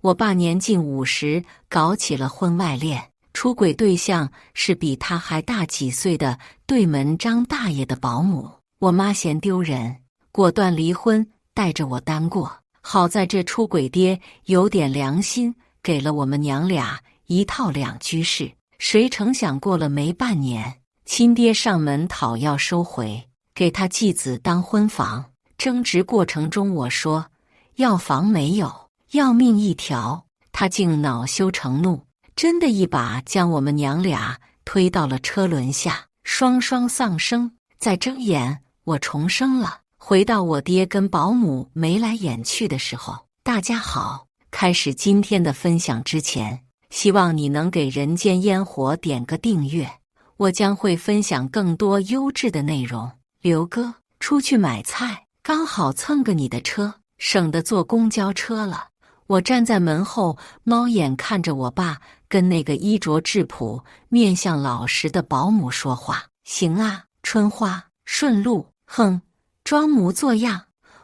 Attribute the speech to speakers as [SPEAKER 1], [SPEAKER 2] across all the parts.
[SPEAKER 1] 我爸年近50，搞起了婚外恋，出轨对象是比他还大几岁的对门张大爷的保姆。我妈嫌丢人，果断离婚，带着我单过。好在这出轨爹有点良心，给了我们娘俩1套2居室。谁成想过了没半年，亲爹上门讨要收回，给他继子当婚房。争执过程中我说要房没有，要命一条，他竟恼羞成怒，真的一把将我们娘俩推到了车轮下，双双丧生。在睁眼我重生了，回到我爹跟保姆眉来眼去的时候。大家好，开始今天的分享之前，希望你能给人间烟火点个订阅，我将会分享更多优质的内容。刘哥，出去买菜，刚好蹭个你的车，省得坐公交车了。我站在门后，猫眼看着我爸跟那个衣着质朴、面相老实的保姆说话。行啊，春花，顺路。哼，装模作样。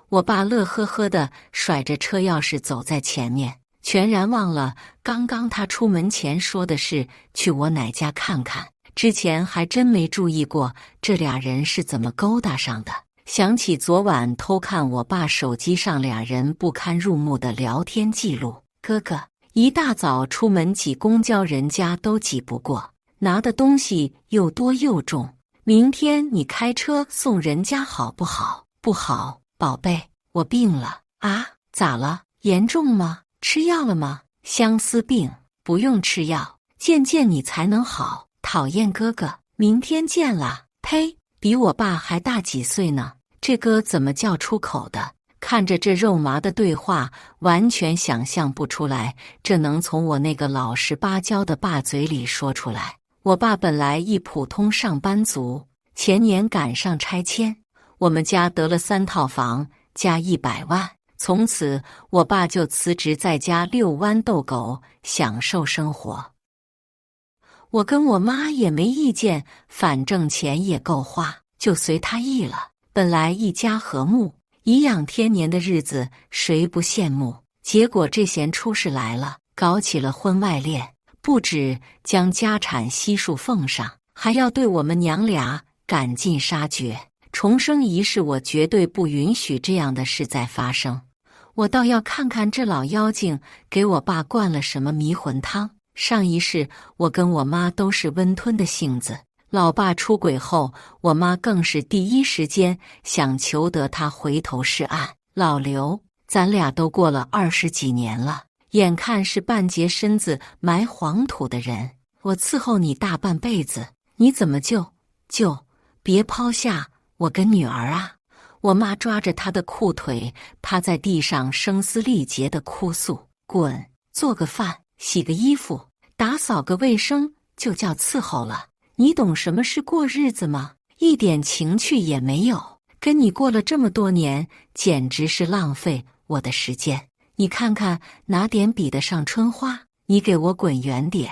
[SPEAKER 1] 我爸乐呵呵地甩着车钥匙走在前面，全然忘了刚刚他出门前说的是去我奶家看看。之前还真没注意过这俩人是怎么勾搭上的。想起昨晚偷看我爸手机上俩人不堪入目的聊天记录，哥哥一大早出门挤公交，人家都挤不过，拿的东西又多又重，明天你开车送人家好不好？不好，宝贝，我病了。啊？咋了？严重吗？吃药了吗？相思病，不用吃药，见见你才能好。讨厌哥哥，明天见了。呸，比我爸还大几岁呢，这哥怎么叫出口的？看着这肉麻的对话，完全想象不出来这能从我那个老实巴交的爸嘴里说出来。我爸本来一普通上班族，前年赶上拆迁，我们家得了3套房加100万，从此我爸就辞职在家遛豌豆狗，享受生活。我跟我妈也没意见，反正钱也够花，就随他意了。本来一家和睦、颐养天年的日子，谁不羡慕？结果这闲出事来了，搞起了婚外恋，不止将家产悉数奉上，还要对我们娘俩赶尽杀绝。重生一世，我绝对不允许这样的事再发生。我倒要看看这老妖精给我爸灌了什么迷魂汤。上一世我跟我妈都是温吞的性子，老爸出轨后，我妈更是第一时间想求得他回头是岸。老刘，咱俩都过了20几年了，眼看是半截身子埋黄土的人，我伺候你大半辈子，你怎么就别抛下我跟女儿啊？我妈抓着他的裤腿，趴在地上声嘶力竭地哭诉：滚，做个饭，洗个衣服，打扫个卫生就叫伺候了？你懂什么是过日子吗？一点情趣也没有，跟你过了这么多年，简直是浪费我的时间。你看看哪点比得上春花？你给我滚远点！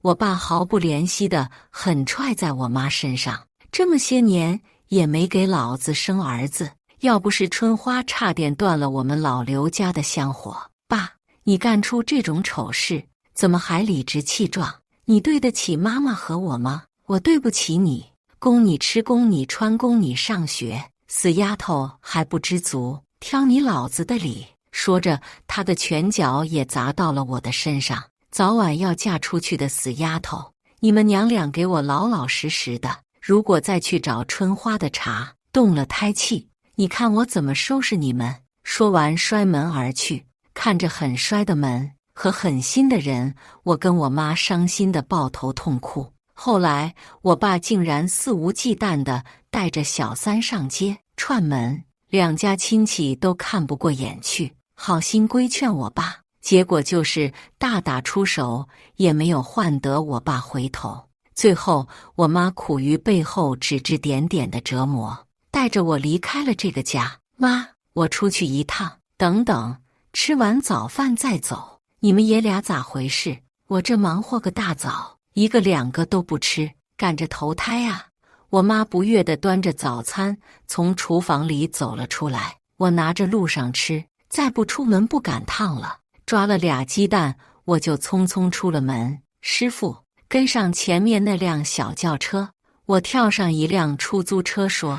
[SPEAKER 1] 我爸毫不怜惜地狠踹在我妈身上，这么些年也没给老子生儿子，要不是春花差点断了我们老刘家的香火。爸，你干出这种丑事，怎么还理直气壮？你对得起妈妈和我吗？我对不起你，供你吃，供你穿，供你上学，死丫头还不知足，挑你老子的理。说着，他的拳脚也砸到了我的身上。早晚要嫁出去的死丫头，你们娘俩给我老老实实的，如果再去找春花的茬，动了胎气，你看我怎么收拾你们！说完摔门而去。看着很摔的门和狠心的人，我跟我妈伤心的抱头痛哭。后来我爸竟然肆无忌惮地带着小三上街串门，两家亲戚都看不过眼去，好心规劝我爸，结果就是大打出手，也没有换得我爸回头。最后我妈苦于背后指指点点的折磨，带着我离开了这个家。妈，我出去一趟，等等，吃完早饭再走。你们爷俩咋回事？我这忙活个大早，一个两个都不吃，赶着投胎啊！我妈不悦地端着早餐从厨房里走了出来，我拿着路上吃，再不出门不赶趟了。抓了俩鸡蛋，我就匆匆出了门。师傅，跟上前面那辆小轿车。我跳上一辆出租车说：“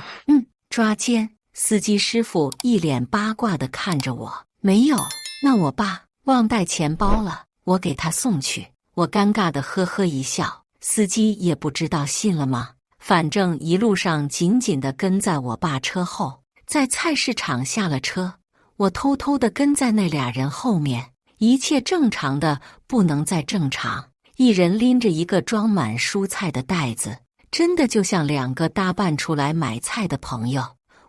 [SPEAKER 1] 抓奸。”司机师傅一脸八卦地看着我：“没有，那我爸忘带钱包了，我给他送去。”我尴尬地呵呵一笑，司机也不知道信了吗？反正一路上紧紧地跟在我爸车后。在菜市场下了车，我偷偷地跟在那俩人后面，一切正常的不能再正常。一人拎着一个装满蔬菜的袋子，真的就像两个搭扮出来买菜的朋友。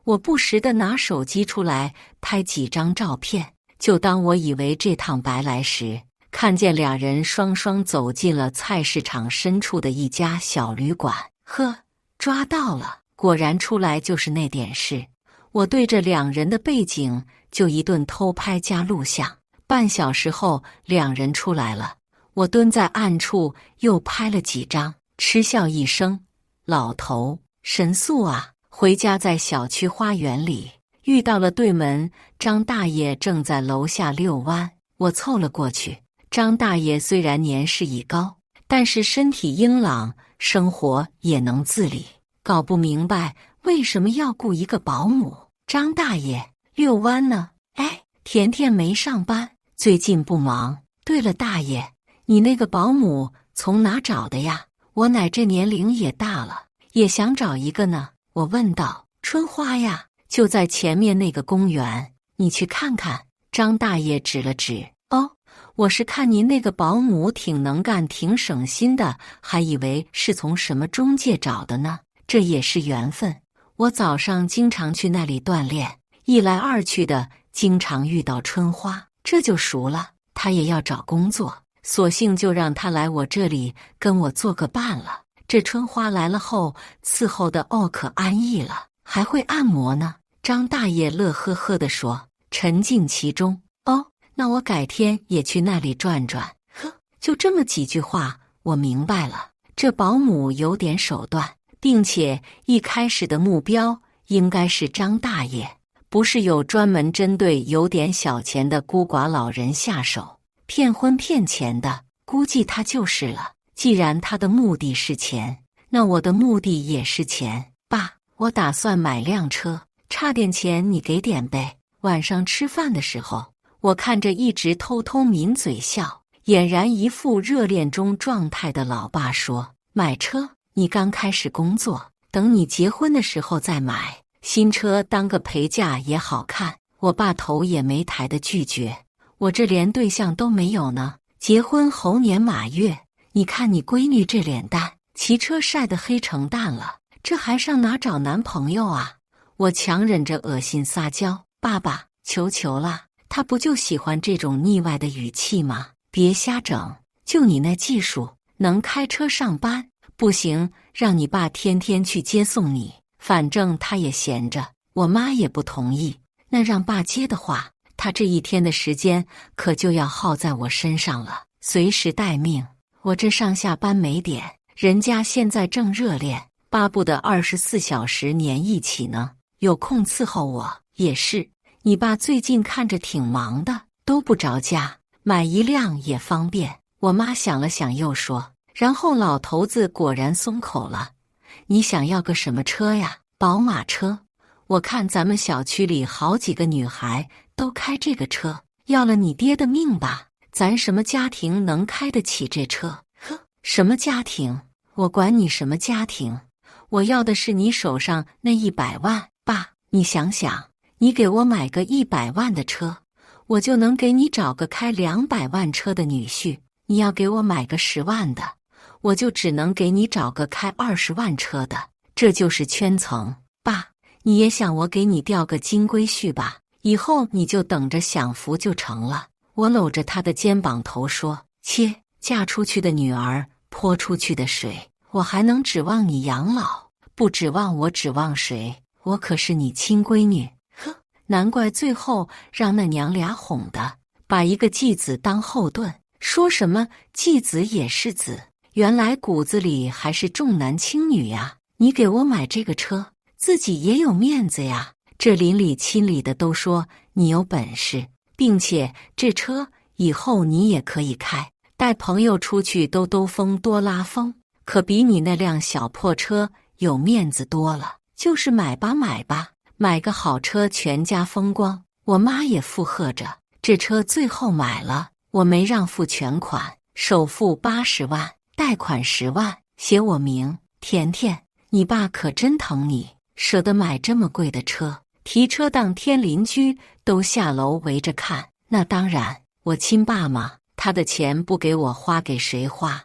[SPEAKER 1] 我不时地拿手机出来拍几张照片，就当我以为这趟白来时，看见俩人双双走进了菜市场深处的一家小旅馆。呵，抓到了！果然出来就是那点事。我对着两人的背景就一顿偷拍加录像。半小时后，两人出来了，我蹲在暗处又拍了几张，嗤笑一声：“老头，神速啊！”回家在小区花园里遇到了对门，张大爷正在楼下遛弯，我凑了过去。张大爷虽然年事已高，但是身体英朗，生活也能自理，搞不明白为什么要雇一个保姆。张大爷，遛弯呢？哎，甜甜没上班，最近不忙。对了，大爷，你那个保姆从哪找的呀？我奶这年龄也大了，也想找一个呢。我问道。春花呀，就在前面那个公园，你去看看。张大爷指了指。哦，我是看您那个保姆挺能干，挺省心的，还以为是从什么中介找的呢。这也是缘分。我早上经常去那里锻炼，一来二去的，经常遇到春花，这就熟了。她也要找工作，索性就让她来我这里跟我做个伴了。这春花来了后，伺候的可安逸了，还会按摩呢。张大爷乐呵呵地说，沉浸其中。哦，那我改天也去那里转转。呵，就这么几句话，我明白了，这保姆有点手段，并且一开始的目标应该是张大爷，不是有专门针对有点小钱的孤寡老人下手，骗婚骗钱的，估计他就是了。既然他的目的是钱，那我的目的也是钱。爸，我打算买辆车，差点钱你给点呗。晚上吃饭的时候，我看着一直偷偷抿嘴笑，俨然一副热恋中状态的老爸说：“买车？你刚开始工作，等你结婚的时候再买。新车当个陪嫁也好看。”我爸头也没抬的拒绝：“我这连对象都没有呢，结婚猴年马月。你看你闺女这脸蛋，骑车晒得黑成蛋了，这还上哪找男朋友啊？”我强忍着恶心撒娇：“爸爸，求求啦，他不就喜欢这种腻歪的语气吗？别瞎整，就你那技术，能开车上班？不行，让你爸天天去接送你，反正他也闲着。”我妈也不同意，那让爸接的话，他这一天的时间可就要耗在我身上了，随时待命。我这上下班没点，人家现在正热恋，巴不得24小时黏一起呢，有空伺候我。也是，你爸最近看着挺忙的，都不着家，买一辆也方便。我妈想了想又说，然后老头子果然松口了：“你想要个什么车呀？宝马车？我看咱们小区里好几个女孩都开这个车，要了你爹的命吧。咱什么家庭能开得起这车？”呵，什么家庭？我管你什么家庭，我要的是你手上那100万。爸，你想想，你给我买个100万的车，我就能给你找个开200万车的女婿；你要给我买个10万的，我就只能给你找个开20万车的。这就是圈层。爸，你也想我给你调个金龟婿吧？以后你就等着享福就成了。我搂着他的肩膀头说：“切，嫁出去的女儿泼出去的水，我还能指望你养老？不指望我指望谁？我可是你亲闺女。”呵，难怪最后让那娘俩哄的，把一个继子当后盾，说什么继子也是子，原来骨子里还是重男轻女呀。你给我买这个车，自己也有面子呀。这邻里亲里的都说你有本事，并且这车以后你也可以开，带朋友出去兜兜风多拉风，可比你那辆小破车有面子多了。就是买吧买吧，买个好车全家风光。我妈也附和着。这车最后买了，我没让付全款，首付80万，贷款10万，写我名。甜甜，你爸可真疼你，舍得买这么贵的车。提车当天邻居都下楼围着看。那当然，我亲爸嘛，他的钱不给我花给谁花？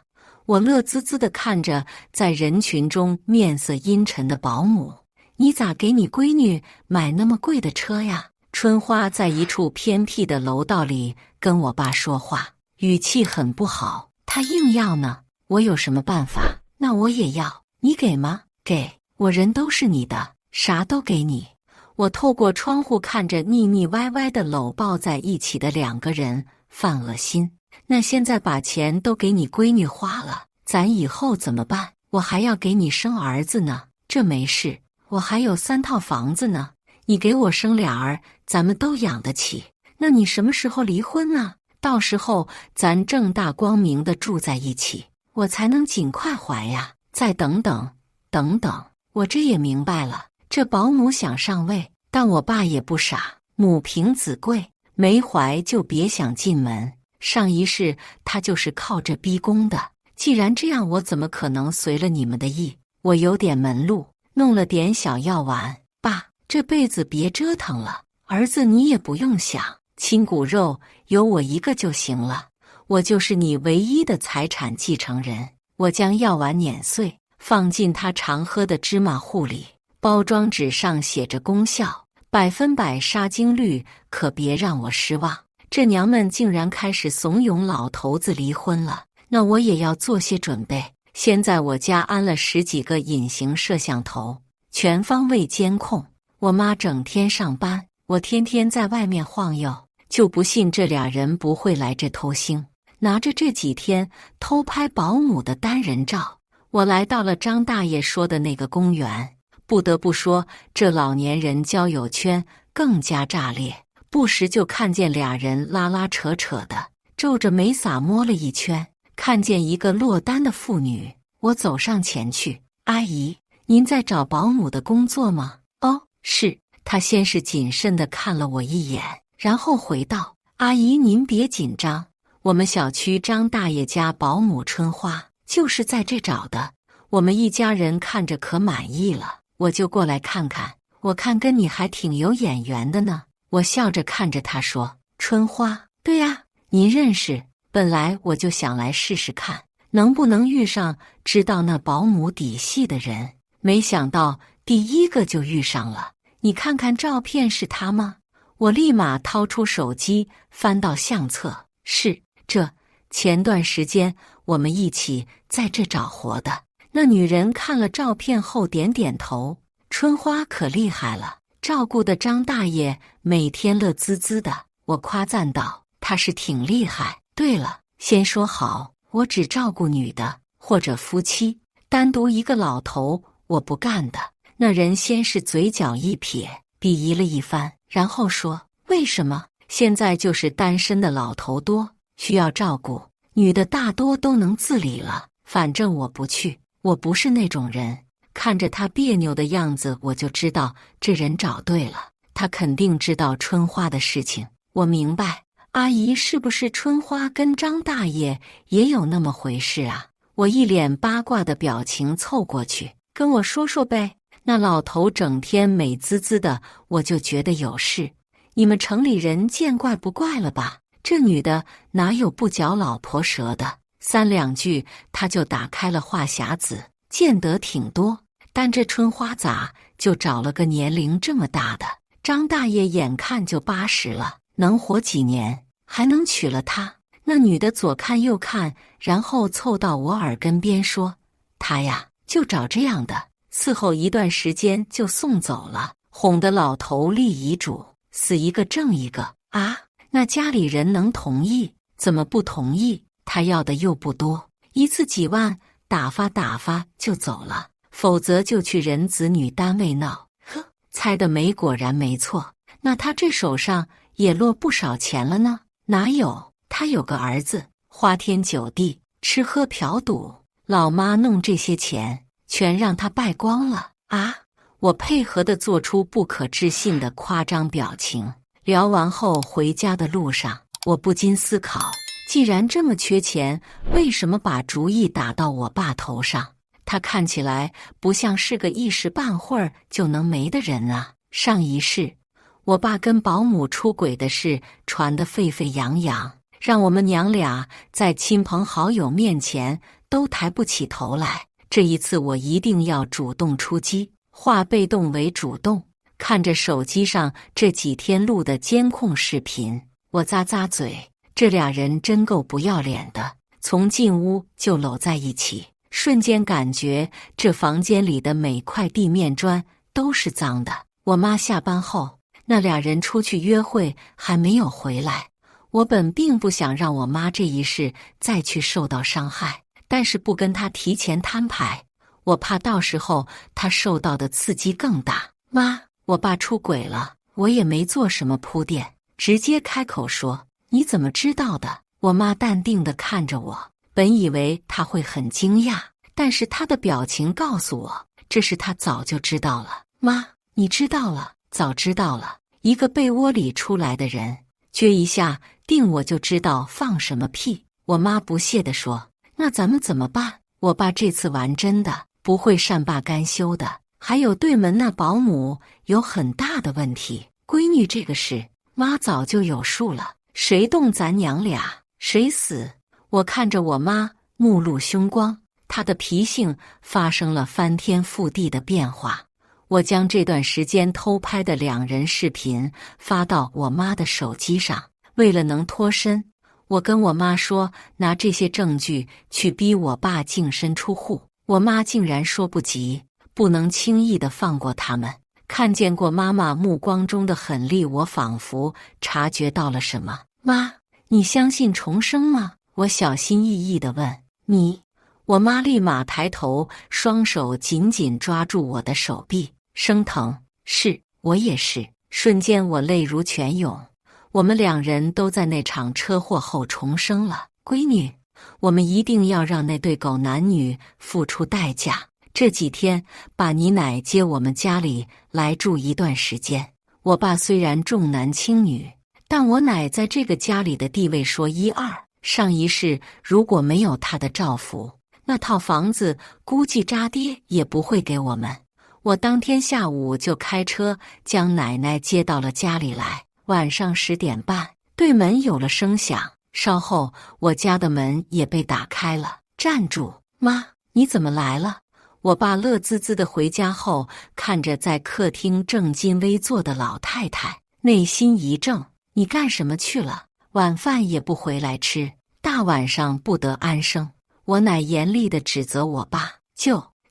[SPEAKER 1] 我乐滋滋地看着在人群中面色阴沉的保姆。你咋给你闺女买那么贵的车呀？春花在一处偏僻的楼道里跟我爸说话，语气很不好。他硬要呢，我有什么办法？那我也要，你给吗？给，我人都是你的，啥都给你。我透过窗户看着腻腻歪歪的搂抱在一起的2个人，犯恶心。那现在把钱都给你闺女花了，咱以后怎么办？我还要给你生儿子呢。这没事，我还有3套房子呢。你给我生俩儿，咱们都养得起。那你什么时候离婚啊？到时候咱正大光明的住在一起，我才能尽快怀呀。再等等，等等，我这也明白了。这保姆想上位，但我爸也不傻，母凭子贵，没怀就别想进门。上一世他就是靠这逼宫的。既然这样，我怎么可能随了你们的意？我有点门路，弄了点小药丸。爸，这辈子别折腾了，儿子你也不用想，亲骨肉有我一个就行了，我就是你唯一的财产继承人。我将药丸碾碎，放进他常喝的芝麻糊里，包装纸上写着功效100%杀精率，可别让我失望。这娘们竟然开始怂恿老头子离婚了，那我也要做些准备。先在我家安了10几个隐形摄像头，全方位监控。我妈整天上班，我天天在外面晃悠，就不信这俩人不会来这偷腥。拿着这几天偷拍保姆的单人照，我来到了张大爷说的那个公园。不得不说，这老年人交友圈更加炸裂，不时就看见俩人拉拉扯扯的，皱着眉撒摸了一圈。看见一个落单的妇女，我走上前去：“阿姨，您在找保姆的工作吗？”“哦，是。”她先是谨慎地看了我一眼，然后回道：“阿姨您别紧张，我们小区张大爷家保姆春花就是在这找的，我们一家人看着可满意了，我就过来看看。我看跟你还挺有眼缘的呢。”我笑着看着她说：“春花？对呀，您认识？本来我就想来试试看，能不能遇上知道那保姆底细的人，没想到第一个就遇上了。你看看照片是他吗？”我立马掏出手机翻到相册，是这。前段时间我们一起在这找活的。那女人看了照片后点点头：“春花可厉害了，照顾的张大爷每天乐滋滋的。”我夸赞道：“他是挺厉害。对了，先说好，我只照顾女的或者夫妻，单独一个老头我不干的。”那人先是嘴角一撇，鄙夷了一番，然后说：“为什么？现在就是单身的老头多，需要照顾，女的大多都能自理了。反正我不去，我不是那种人。”看着他别扭的样子，我就知道这人找对了，他肯定知道春花的事情。我明白，阿姨是不是春花跟张大爷也有那么回事啊？我一脸八卦的表情凑过去，跟我说说呗。那老头整天美滋滋的，我就觉得有事。你们城里人见怪不怪了吧？这女的哪有不嚼老婆舌的？3两句他就打开了话匣子，见得挺多。但这春花咋就找了个年龄这么大的？张大爷眼看就80了，能活几年？还能娶了她？那女的左看右看，然后凑到我耳根边说：“她呀，就找这样的，伺候一段时间就送走了，哄得老头立遗嘱，死一个挣一个。”啊，那家里人能同意？怎么不同意？他要的又不多，一次几万，打发打发就走了，否则就去人子女单位闹。呵，猜的果然没错。那他这手上也落不少钱了呢？哪有？他有个儿子，花天酒地，吃喝嫖赌，老妈弄这些钱全让他败光了啊！我配合地做出不可置信的夸张表情。聊完后回家的路上，我不禁思考，既然这么缺钱，为什么把主意打到我爸头上？他看起来不像是个一时半会儿就能没的人啊。上一世，我爸跟保姆出轨的事传得沸沸扬扬，让我们娘俩在亲朋好友面前都抬不起头来。这一次我一定要主动出击，化被动为主动。看着手机上这几天录的监控视频，我咂咂嘴，这俩人真够不要脸的，从进屋就搂在一起，瞬间感觉这房间里的每块地面砖都是脏的。我妈下班后，那俩人出去约会还没有回来。我本并不想让我妈这一世再去受到伤害，但是不跟她提前摊牌，我怕到时候她受到的刺激更大。妈，我爸出轨了。我也没做什么铺垫，直接开口说：你怎么知道的？我妈淡定地看着我，本以为她会很惊讶，但是她的表情告诉我，这是她早就知道了。妈，你知道了？早知道了。一个被窝里出来的人，撅一下定我就知道放什么屁。我妈不屑地说：那咱们怎么办？我爸这次玩真的，不会善罢甘休的。还有对门那保姆有很大的问题，闺女这个事，妈早就有数了，谁动咱娘俩，谁死。我看着我妈目露凶光，她的脾性发生了翻天覆地的变化。我将这段时间偷拍的两人视频发到我妈的手机上，为了能脱身，我跟我妈说拿这些证据去逼我爸净身出户。我妈竟然说不急，不能轻易地放过他们。看见过妈妈目光中的狠厉，我仿佛察觉到了什么。妈，你相信重生吗？我小心翼翼地问。你？我妈立马抬头，双手紧紧抓住我的手臂，生疼。是，我也是。瞬间我泪如泉涌。我们两人都在那场车祸后重生了。闺女，我们一定要让那对狗男女付出代价。这几天把你奶接我们家里来住一段时间。我爸虽然重男轻女，但我奶在这个家里的地位说一二。上一世如果没有他的照拂，那套房子估计渣爹也不会给我们。我当天下午就开车将奶奶接到了家里来。晚上10点半，对门有了声响，稍后我家的门也被打开了。站住！妈，你怎么来了？我爸乐滋滋地回家后，看着在客厅正襟危坐的老太太，内心一怔。你干什么去了？晚饭也不回来吃，大晚上不得安生。我奶严厉地指责我爸，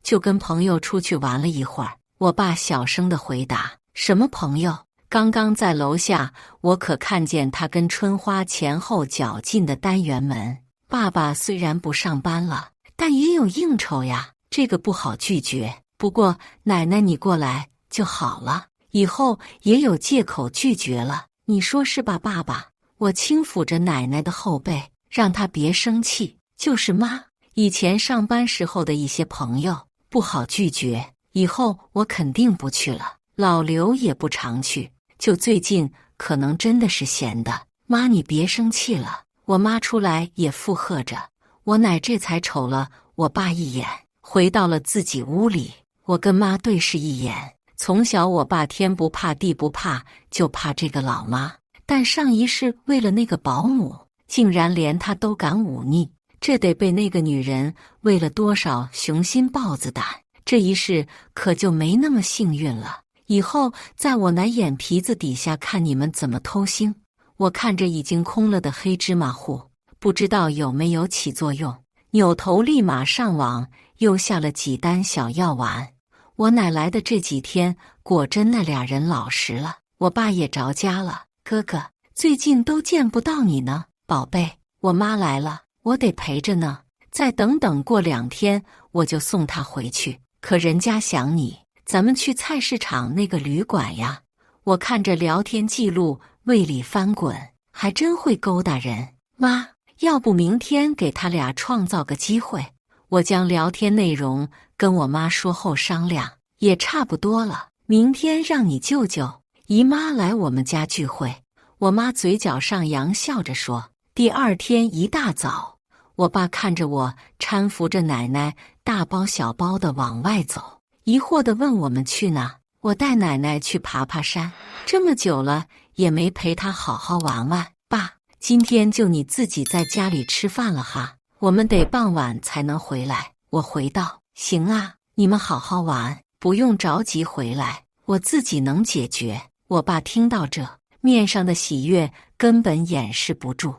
[SPEAKER 1] 就跟朋友出去玩了一会儿。我爸小声地回答：什么朋友？刚刚在楼下，我可看见他跟春花前后脚进的单元门。爸爸虽然不上班了，但也有应酬呀，这个不好拒绝。不过奶奶你过来就好了，以后也有借口拒绝了，你说是吧，爸爸？我轻抚着奶奶的后背，让她别生气。就是妈，以前上班时候的一些朋友不好拒绝，以后我肯定不去了。老刘也不常去，就最近可能真的是闲的。妈，你别生气了。我妈出来也附和着。我奶这才瞅了我爸一眼，回到了自己屋里。我跟妈对视一眼。从小我爸天不怕地不怕，就怕这个老妈，但上一世为了那个保姆，竟然连他都敢忤逆，这得被那个女人喂了多少雄心豹子胆。这一世可就没那么幸运了。以后在我奶眼皮子底下看你们怎么偷腥。我看着已经空了的黑芝麻糊，不知道有没有起作用，扭头立马上网又下了几单小药丸。我奶来的这几天，果真那俩人老实了。我爸也着家了。哥哥，最近都见不到你呢，宝贝。我妈来了，我得陪着呢。再等等，过2天我就送她回去。可人家想你，咱们去菜市场那个旅馆呀。我看着聊天记录胃里翻滚，还真会勾搭人。妈，要不明天给他俩创造个机会，我将聊天内容跟我妈说后商量，也差不多了。明天让你舅舅、姨妈来我们家聚会。我妈嘴角上扬，笑着说。第二天一大早，我爸看着我搀扶着奶奶大包小包的往外走，疑惑地问我们去哪。我带奶奶去爬爬山，这么久了也没陪她好好玩玩。爸，今天就你自己在家里吃饭了哈，我们得傍晚才能回来。我回道：行啊，你们好好玩，不用着急回来，我自己能解决。我爸听到这，面上的喜悦根本掩饰不住。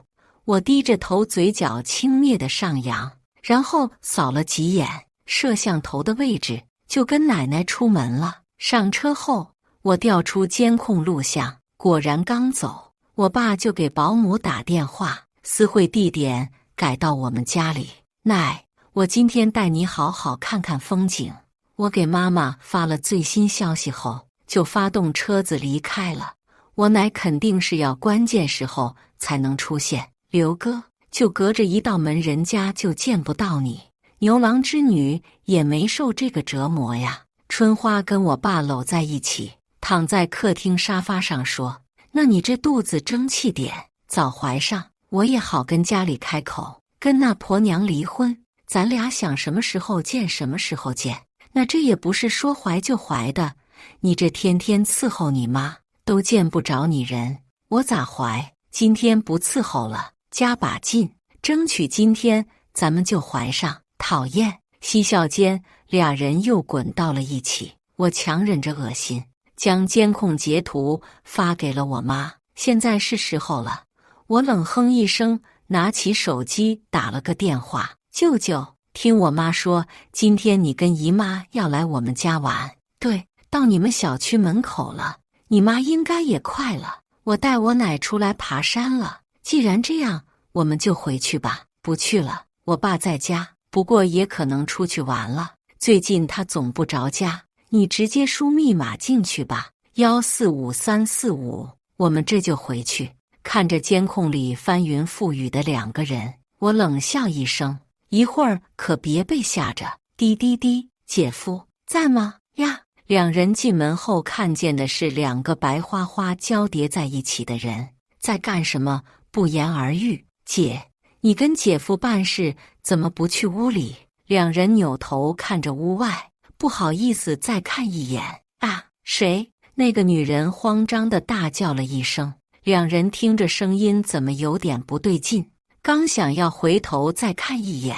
[SPEAKER 1] 我低着头，嘴角轻蔑地上扬，然后扫了几眼摄像头的位置，就跟奶奶出门了。上车后，我调出监控录像，果然刚走，我爸就给保姆打电话，私会地点改到我们家里。奶，我今天带你好好看看风景。我给妈妈发了最新消息后，就发动车子离开了。我奶肯定是要关键时候才能出现。刘哥，就隔着一道门，人家就见不到你。牛郎织女也没受这个折磨呀。春花跟我爸搂在一起，躺在客厅沙发上说：那你这肚子争气点，早怀上，我也好跟家里开口，跟那婆娘离婚，咱俩想什么时候见什么时候见。那这也不是说怀就怀的，你这天天伺候你妈，都见不着你人，我咋怀？今天不伺候了，加把劲，争取今天咱们就怀上。讨厌！嬉笑间，俩人又滚到了一起。我强忍着恶心，将监控截图发给了我妈。现在是时候了。我冷哼一声，拿起手机打了个电话。舅舅，听我妈说，今天你跟姨妈要来我们家玩。对，到你们小区门口了，你妈应该也快了。我带我奶出来爬山了。既然这样，我们就回去吧。不去了，我爸在家，不过也可能出去玩了。最近他总不着家，你直接输密码进去吧，145345，我们这就回去。看着监控里翻云覆雨的两个人，我冷笑一声，一会儿可别被吓着。滴滴滴，姐夫在吗？呀！两人进门后看见的是两个白花花交叠在一起的人，在干什么不言而喻。姐，你跟姐夫办事怎么不去屋里？两人扭头看着屋外，不好意思再看一眼。啊，谁？那个女人慌张地大叫了一声。两人听着声音怎么有点不对劲，刚想要回头再看一眼，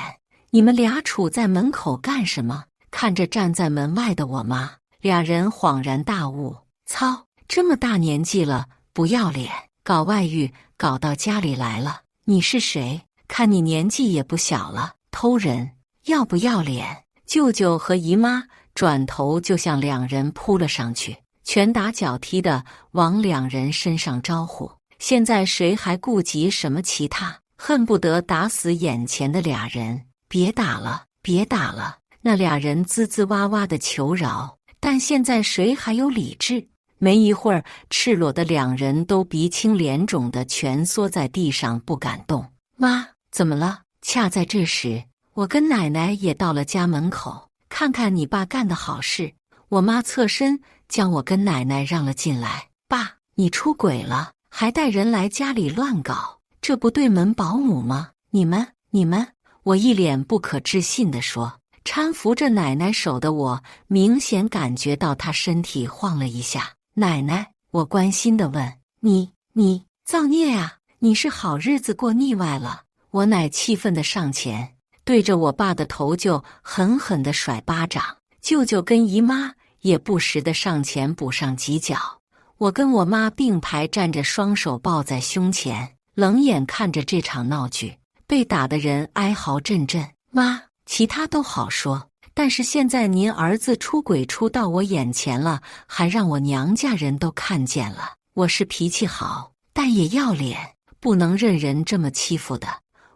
[SPEAKER 1] 你们俩杵在门口干什么？看着站在门外的我妈，俩人恍然大悟，操，这么大年纪了，不要脸，搞外遇，搞到家里来了。你是谁？看你年纪也不小了，偷人，要不要脸？舅舅和姨妈转头就向两人扑了上去，拳打脚踢的往两人身上招呼。现在谁还顾及什么其他，恨不得打死眼前的俩人。别打了，别打了！那俩人滋滋哇哇的求饶，但现在谁还有理智？没一会儿，赤裸的两人都鼻青脸肿的蜷缩在地上不敢动。妈，怎么了？恰在这时，我跟奶奶也到了家门口，看看你爸干的好事。我妈侧身将我跟奶奶让了进来。爸，你出轨了，还带人来家里乱搞，这不对门保姆吗？你们，我一脸不可置信地说。搀扶着奶奶手的我，明显感觉到她身体晃了一下。奶奶，我关心地问，你造孽啊！你是好日子过腻歪了。我奶气愤地上前，对着我爸的头就狠狠地甩巴掌。舅舅跟姨妈也不时地上前补上几脚。我跟我妈并排站着，双手抱在胸前，冷眼看着这场闹剧。被打的人哀嚎阵阵。妈，其他都好说，但是现在您儿子出轨出到我眼前了，还让我娘家人都看见了。我是脾气好，但也要脸，不能任人这么欺负的。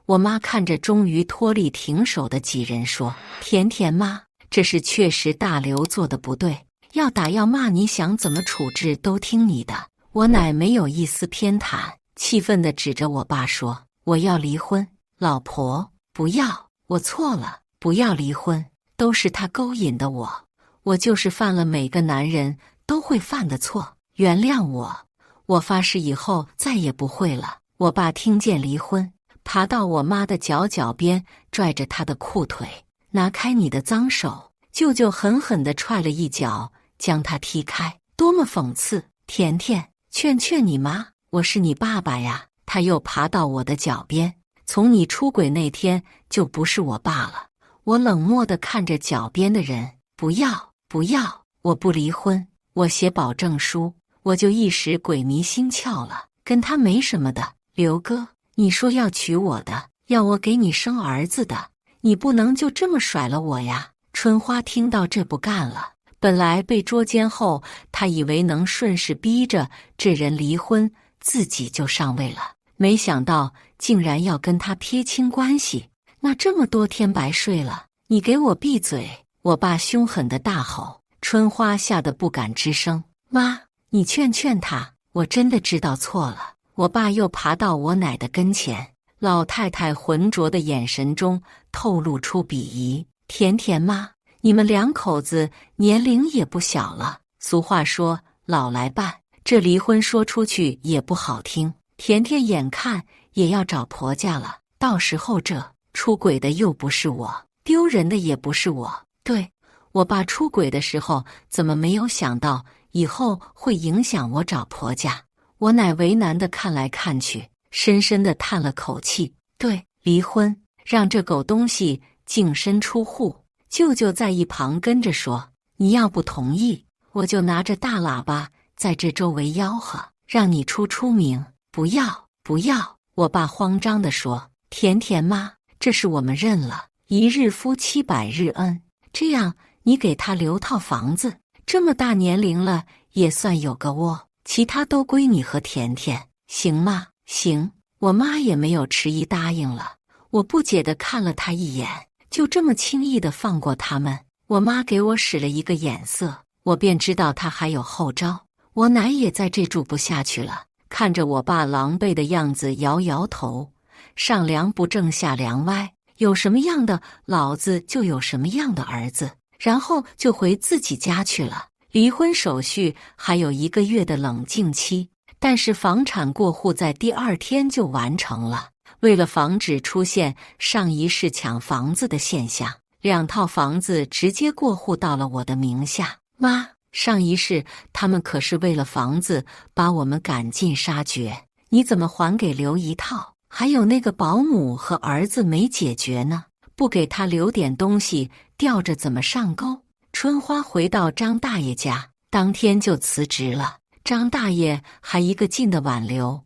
[SPEAKER 1] 我妈看着终于脱力停手的几人说：甜甜妈，这是确实大刘做的不对，要打要骂，你想怎么处置都听你的。我奶没有一丝偏袒，气愤地指着我爸说：我要离婚。老婆，不要，我错了，不要离婚，都是他勾引的我就是犯了每个男人都会犯的错，原谅我发誓以后再也不会了。我爸听见离婚，爬到我妈的脚边，拽着她的裤腿，拿开你的脏手。舅舅狠狠地踹了一脚，将她踢开。多么讽刺！甜甜，劝劝你妈，我是你爸爸呀。他又爬到我的脚边，从你出轨那天就不是我爸了。我冷漠地看着脚边的人，不要，我不离婚，我写保证书，我就一时鬼迷心窍了，跟他没什么的。刘哥，你说要娶我的，要我给你生儿子的，你不能就这么甩了我呀。春花听到这不干了，本来被捉奸后，她以为能顺势逼着这人离婚，自己就上位了，没想到竟然要跟他撇清关系，那这么多天白睡了。你给我闭嘴！我爸凶狠地大吼。春花吓得不敢吱声。妈，你劝劝他，我真的知道错了。我爸又爬到我奶的跟前，老太太浑浊的眼神中透露出鄙夷。甜甜妈，你们两口子年龄也不小了，俗话说老来伴，这离婚说出去也不好听。甜甜眼看也要找婆家了，到时候这出轨的又不是我，丢人的也不是我。对，我爸出轨的时候怎么没有想到以后会影响我找婆家？我奶为难地看来看去，深深地叹了口气。对，离婚，让这狗东西净身出户。舅舅在一旁跟着说，你要不同意，我就拿着大喇叭在这周围吆喝，让你出名。不要，我爸慌张地说。甜甜妈，这是我们认了，一日夫妻百日恩，这样你给他留套房子，这么大年龄了也算有个窝，其他都归你和甜甜，行吗？行。我妈也没有迟疑答应了。我不解地看了她一眼，就这么轻易地放过他们？我妈给我使了一个眼色，我便知道她还有后招。我奶也在这住不下去了，看着我爸狼狈的样子摇摇头，上梁不正下梁歪，有什么样的老子就有什么样的儿子，然后就回自己家去了。离婚手续还有1个月的冷静期，但是房产过户在第2天就完成了。为了防止出现上一世抢房子的现象，2套房子直接过户到了我的名下。妈，上一世他们可是为了房子把我们赶尽杀绝，你怎么还给留1套？还有那个保姆和儿子没解决呢，不给他留点东西，吊着怎么上钩？春花回到张大爷家，当天就辞职了。张大爷还一个劲的挽留。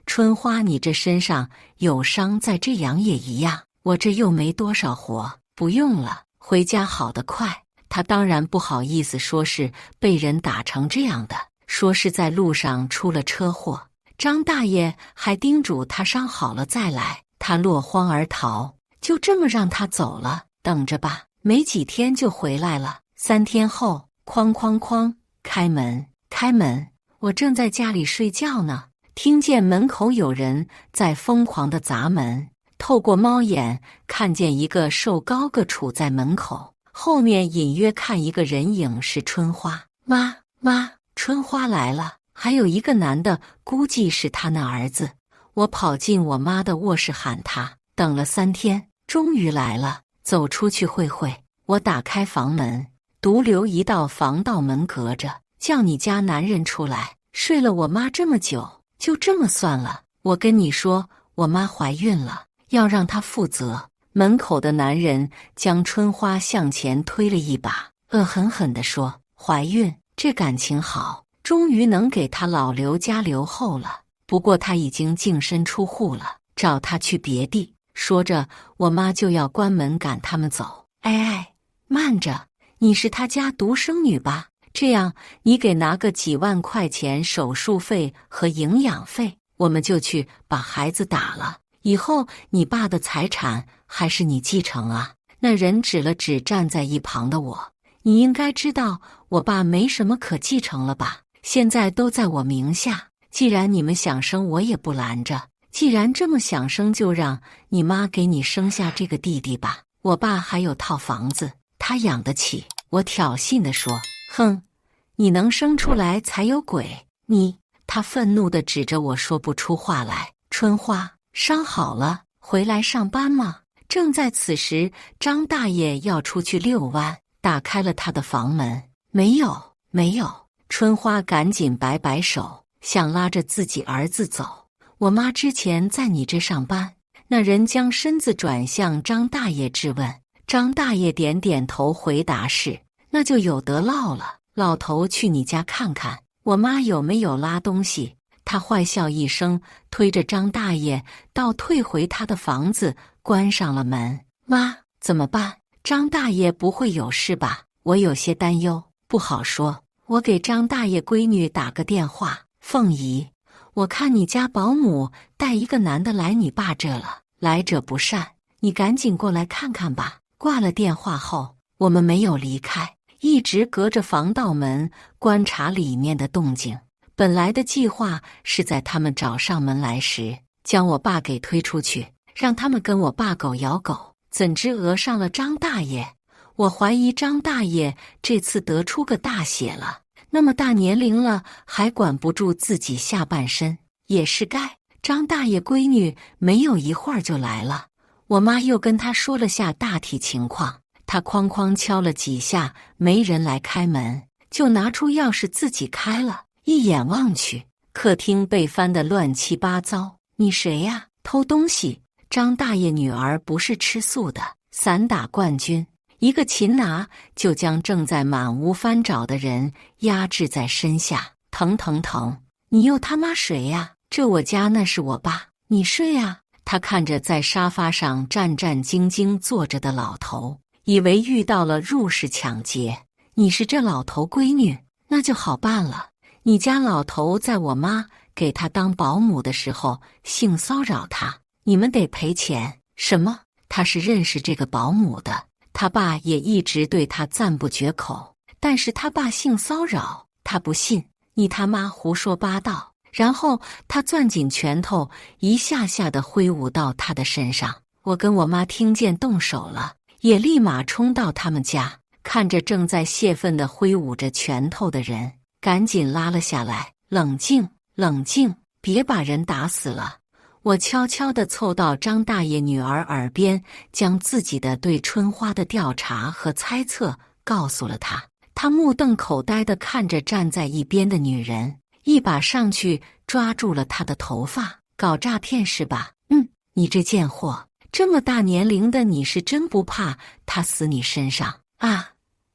[SPEAKER 1] 春花，你这身上有伤，再这样也一样。我这又没多少活，不用了，回家好得快。他当然不好意思说是被人打成这样的，说是在路上出了车祸。张大爷还叮嘱他伤好了再来，他落荒而逃，就这么让他走了。等着吧，没几天就回来了。3天后，哐哐哐，开门，开门！我正在家里睡觉呢，听见门口有人在疯狂地砸门，透过猫眼看见一个瘦高个杵在门口，后面隐约看一个人影是春花。妈，春花来了，还有一个男的，估计是他那儿子。我跑进我妈的卧室喊他，等了3天，终于来了，走出去会会。我打开房门，独留一道防盗门隔着，叫你家男人出来。睡了我妈这么久，就这么算了。我跟你说，我妈怀孕了，要让她负责。门口的男人将春花向前推了一把，恶狠狠地说：怀孕，这感情好，终于能给她老刘家留后了。不过她已经净身出户了，找她去别地。说着，我妈就要关门赶他们走。哎，慢着，你是她家独生女吧？这样，你给拿个几万块钱手术费和营养费，我们就去把孩子打了。以后你爸的财产还是你继承啊。那人指了指站在一旁的我，你应该知道我爸没什么可继承了吧？现在都在我名下，既然你们想生，我也不拦着。既然这么想生，就让你妈给你生下这个弟弟吧。我爸还有套房子，他养得起。我挑衅地说：哼，你能生出来才有鬼！你……他愤怒地指着我，说不出话来。春花，伤好了，回来上班吗？正在此时，张大爷要出去遛弯，打开了他的房门。没有，没有。春花赶紧摆摆手，想拉着自己儿子走。我妈之前在你这上班。那人将身子转向张大爷质问。张大爷点点头回答是。那就有得唠了，老头去你家看看，我妈有没有拉东西。他坏笑一声，推着张大爷倒退回他的房子，关上了门。妈，怎么办？张大爷不会有事吧？我有些担忧。不好说，我给张大爷闺女打个电话。凤姨，我看你家保姆带一个男的来你爸这了，来者不善，你赶紧过来看看吧。挂了电话后，我们没有离开，一直隔着防盗门观察里面的动静。本来的计划是在他们找上门来时，将我爸给推出去，让他们跟我爸狗咬狗。怎知讹上了张大爷。我怀疑张大爷这次得出个大血了，那么大年龄了还管不住自己下半身，也是该。张大爷闺女没有一会儿就来了，我妈又跟他说了下大体情况。他哐哐敲了几下，没人来开门，就拿出钥匙自己开了。一眼望去，客厅被翻得乱七八糟。你谁呀？偷东西！张大爷女儿不是吃素的，散打冠军，一个擒拿就将正在满屋翻找的人压制在身下。疼疼疼！你又他妈谁呀？这我家那是我爸，你睡呀！他看着在沙发上战战兢兢坐着的老头，以为遇到了入室抢劫。你是这老头闺女，那就好办了。你家老头在我妈给他当保姆的时候性骚扰他，你们得赔钱。什么？他是认识这个保姆的，他爸也一直对他赞不绝口，但是他爸性骚扰，他不信。你他妈胡说八道！然后他攥紧拳头，一下下地挥舞到他的身上。我跟我妈听见动手了，也立马冲到他们家，看着正在泄愤地挥舞着拳头的人，赶紧拉了下来。冷静，冷静，别把人打死了。我悄悄地凑到张大爷女儿耳边，将自己的对春花的调查和猜测告诉了她。她目瞪口呆地看着站在一边的女人，一把上去抓住了她的头发。搞诈骗是吧？你这贱货，这么大年龄的你是真不怕他死你身上啊？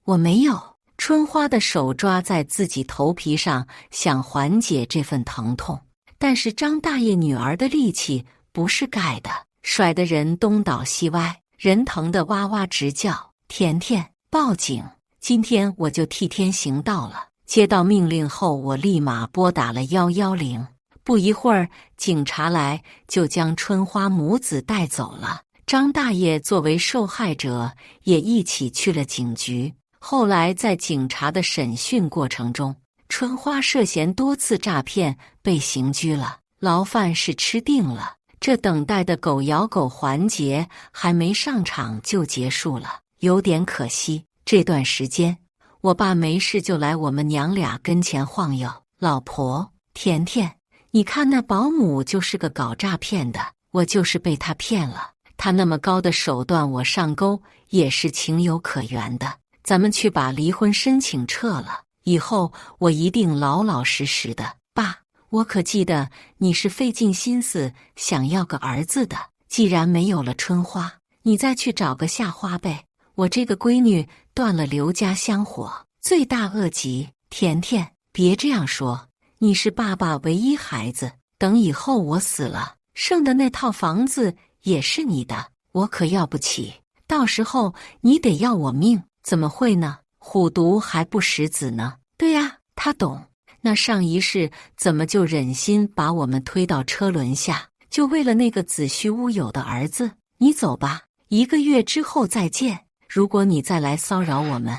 [SPEAKER 1] 我没有。春花的手抓在自己头皮上，想缓解这份疼痛，但是张大爷女儿的力气不是盖的，甩得人东倒西歪，人疼得哇哇直叫。甜甜，报警！今天我就替天行道了。接到命令后，我立马拨打了110。不一会儿，警察来，就将春花母子带走了。张大爷作为受害者，也一起去了警局。后来在警察的审讯过程中，春花涉嫌多次诈骗被刑拘了，牢饭是吃定了。这等待的狗咬狗环节还没上场就结束了，有点可惜。这段时间我爸没事就来我们娘俩跟前晃悠。老婆，甜甜，你看那保姆就是个搞诈骗的，我就是被他骗了。他那么高的手段，我上钩也是情有可原的。咱们去把离婚申请撤了，以后我一定老老实实的。爸，我可记得你是费尽心思想要个儿子的，既然没有了春花，你再去找个夏花呗。我这个闺女断了刘家香火，罪大恶极。甜甜，别这样说，你是爸爸唯一孩子，等以后我死了，剩的那套房子也是你的，我可要不起，到时候你得要我命。怎么会呢？虎毒还不食子呢。对呀，他懂。那上一世怎么就忍心把我们推到车轮下，就为了那个子虚乌有的儿子？你走吧，1个月之后再见。如果你再来骚扰我们，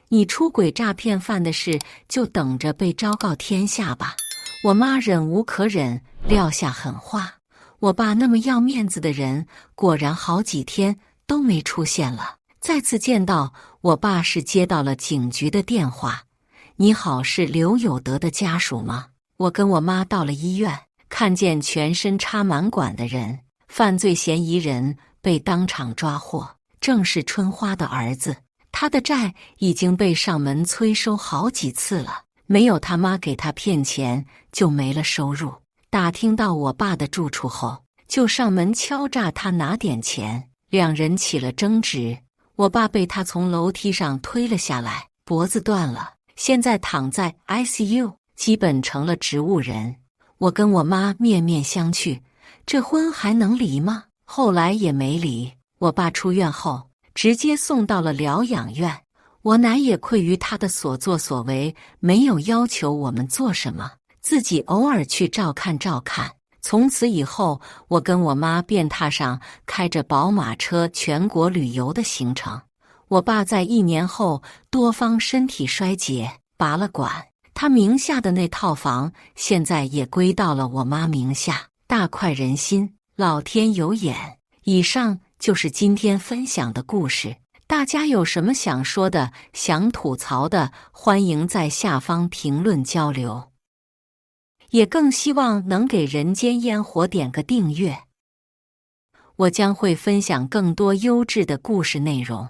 [SPEAKER 1] 你出轨诈骗犯的事就等着被昭告天下吧。我妈忍无可忍，撂下狠话。我爸那么要面子的人，果然好几天都没出现了。再次见到我爸是接到了警局的电话。你好，是刘有德的家属吗？我跟我妈到了医院，看见全身插满管的人，犯罪嫌疑人被当场抓获，正是春花的儿子。他的债已经被上门催收好几次了，没有他妈给他骗钱，就没了收入。打听到我爸的住处后，就上门敲诈他拿点钱，两人起了争执。我爸被他从楼梯上推了下来，脖子断了，现在躺在 ICU， 基本成了植物人。我跟我妈面面相觑，这婚还能离吗？后来也没离。我爸出院后，直接送到了疗养院。我奶也愧于他的所作所为，没有要求我们做什么，自己偶尔去照看照看。从此以后，我跟我妈便踏上开着宝马车全国旅游的行程。我爸在1年后多方身体衰竭，拔了管，他名下的那套房现在也归到了我妈名下，大快人心，老天有眼。以上就是今天分享的故事，大家有什么想说的、想吐槽的，欢迎在下方评论交流。也更希望能给人间烟火点个订阅，我将会分享更多优质的故事内容。